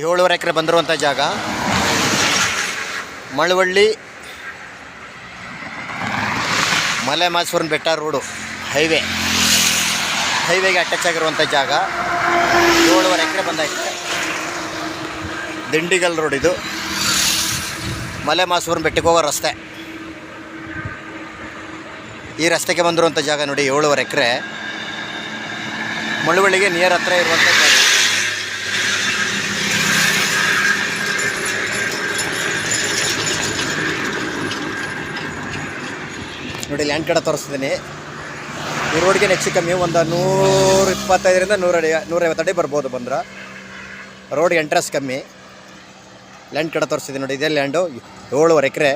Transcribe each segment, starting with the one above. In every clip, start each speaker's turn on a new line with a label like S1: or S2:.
S1: 7.5 ಎಕರೆ ಬಂದಿರುವಂಥ ಜಾಗ ಮಳವಳ್ಳಿ ಮಲೆ ಮಾಸೂರಿನ ಬೆಟ್ಟ ರೋಡು ಹೈವೇಗೆ ಅಟ್ಯಾಚ್ ಆಗಿರುವಂಥ ಜಾಗ 7.5 ಎಕರೆ ಬಂದಾಗಿದೆ. ದಿಂಡಿಗಲ್ ರೋಡ್ ಇದು, ಮಲೆ ಮಾಸೂರಿನ ಬೆಟ್ಟಕ್ಕೆ ಹೋಗೋ ರಸ್ತೆ. ಈ ರಸ್ತೆಗೆ ಬಂದಿರುವಂಥ ಜಾಗ ನೋಡಿ, 7.5 ಎಕರೆ ಮಳವಳ್ಳಿಗೆ ನಿಯರ್ ಹತ್ರ ಇರುವಂಥ ಜಾಗ. ನೋಡಿ ಲ್ಯಾಂಡ್ ಕಡೆ ತೋರಿಸ್ತಿದ್ದೀನಿ. ಈ ರೋಡ್ಗೆ ಹೆಚ್ಚು ಕಮ್ಮಿ ಒಂದು 125ರಿಂದ 150 ಅಡಿ ಬರ್ಬೋದು. ಬಂದ್ರೆ ರೋಡ್ಗೆ ಎಂಟ್ರೆನ್ಸ್ ಕಮ್ಮಿ. ಲ್ಯಾಂಡ್ ಕಡೆ ತೋರಿಸ್ತಿದ್ದೀನಿ ನೋಡಿ, ಇದೇ ಲ್ಯಾಂಡು 7.5 ಎಕರೆ.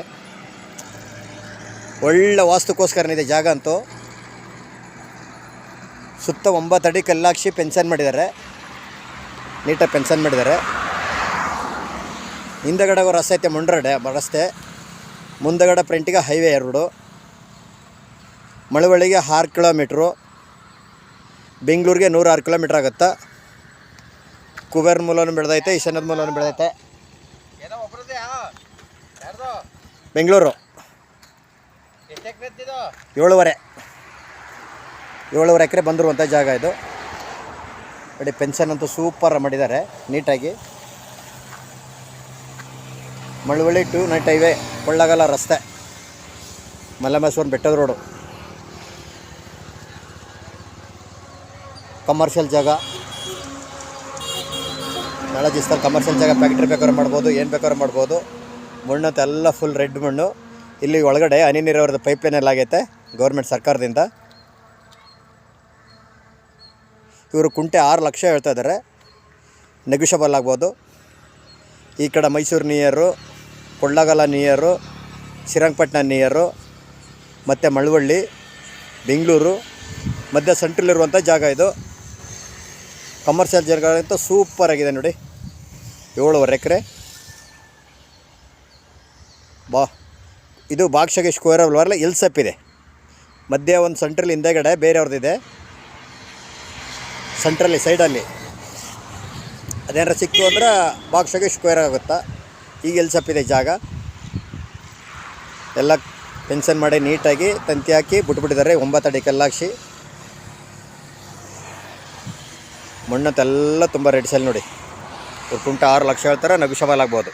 S1: ಒಳ್ಳೆ ವಾಸ್ತುಕೋಸ್ಕರನಿದೆ ಜಾಗ ಅಂತೂ. ಸುತ್ತ 9 ಅಡಿ ಕಲ್ಲಾಕ್ಷಿ ಪೆನ್ಷನ್ ಮಾಡಿದ್ದಾರೆ, ನೀಟಾಗಿ ಪೆನ್ಷನ್ ಮಾಡಿದ್ದಾರೆ. ಹಿಂದಗಡೆ ರಸ್ತೆ ಐತೆ, ಮುಂಡ್ರಡೆ ರಸ್ತೆ. ಮುಂದಗಡೆ ಫ್ರಂಟಿಗೆ ಹೈವೇ ರೋಡು. ಮಳವಳ್ಳಿಗೆ 6 ಕಿಲೋಮೀಟ್ರು, ಬೆಂಗಳೂರಿಗೆ 106 ಕಿಲೋಮೀಟ್ರ್ ಆಗುತ್ತೆ. ಕುಬೇರ್ ಮೂಲನೂ ಬೆಳೆದೈತೆ, ಈಶಾನ್ಯದ ಮೂಲನೂ ಬೆಳೆದೈತೆ. ಬೆಂಗಳೂರು 7.5 ಎಕರೆ ಬಂದಿರುವಂಥ ಜಾಗ ಇದು ನೋಡಿ. ಪೆನ್ಷನ್ ಅಂತೂ ಸೂಪರ್ ಮಾಡಿದ್ದಾರೆ ನೀಟಾಗಿ. ಮಳವಳ್ಳಿ ಟು ನೈಟ್ ಹೈವೇ, ಕೊಳ್ಳಗಲ ರಸ್ತೆ, ಮಲೆಮಾಸೂರು ಬೆಟ್ಟದ ರೋಡು. ಕಮರ್ಷಿಯಲ್ ಜಾಗ, ನಾಳೆ ದಿವಸದಲ್ಲಿ ಕಮರ್ಷಿಯಲ್ ಜಾಗ. ಫ್ಯಾಕ್ಟ್ರಿ ಬೇಕಾದ್ರೆ ಮಾಡ್ಬೋದು, ಏನು ಬೇಕಾದ್ರೂ ಮಾಡ್ಬೋದು. ಮಣ್ಣಂತ ಎಲ್ಲ ಫುಲ್ ರೆಡ್ ಮಣ್ಣು. ಇಲ್ಲಿ ಒಳಗಡೆ ಹನಿ ನೀರಾವರಿದ ಪೈಪ್ಲೈನ್ ಎಲ್ಲ ಆಗೈತೆ ಗೌರ್ಮೆಂಟ್ ಸರ್ಕಾರದಿಂದ. ಇವರು ಕುಂಟೆ 6 ಲಕ್ಷ ಹೇಳ್ತಾ ಇದ್ದಾರೆ, ನೆಗೋಷಿಯಬಲ್ ಆಗ್ಬೋದು. ಈ ಕಡೆ Mysuru near, Kollegal near, Srirangapatna near, ಮತ್ತು ಮಳವಳ್ಳಿ, ಬೆಂಗಳೂರು ಮಧ್ಯ ಸೆಂಟ್ರಲ್ಲಿರುವಂಥ ಜಾಗ ಇದು. ಕಮರ್ಷಿಯಲ್ ಜಾಗ ಅಂತ ಸೂಪರ್ ಆಗಿದೆ ನೋಡಿ. 7.5 ಎಕರೆ. ಇದು ಬಾಕ್ಷಗೆ ಸ್ಕ್ವೇರ್ ಅಲ್ವಲ್ಲ, ಇಲ್ಸಪ್ ಇದೆ. ಮಧ್ಯೆ ಒಂದು ಸೆಂಟ್ರಲ್ಲಿ ಹಿಂದೆಗಡೆ ಬೇರೆಯವ್ರದ್ದಿದೆ, ಸೆಂಟ್ರಲ್ಲಿ ಸೈಡಲ್ಲಿ. ಅದೇನಾರ ಸಿಕ್ತು ಅಂದ್ರೆ ಬಾಕ್ಷಗೆ ಸ್ಕ್ವೇರ್ ಆಗುತ್ತಾ. ಈಗ ಇಲ್ಸಪ್ ಇದೆ ಜಾಗ. ಎಲ್ಲ ಪೆನ್ಷನ್ ಮಾಡಿ ನೀಟಾಗಿ ತಂತಿ ಹಾಕಿ ಬಿಟ್ಬಿಟ್ಟಿದ್ದಾರೆ. 9 ಅಡಿ ಕಲ್ಲಾಕ್ಷಿ. ಮಣ್ಣಂತೆಲ್ಲ ತುಂಬ ರೆಡ್ ಸೆಲ್ ನೋಡಿ. ಕುಂಟ 6 ಲಕ್ಷ ಹೇಳ್ತಾರೆ, ನೆಗೋಷಿಯಬಲ್ ಆಗ್ಬೋದು.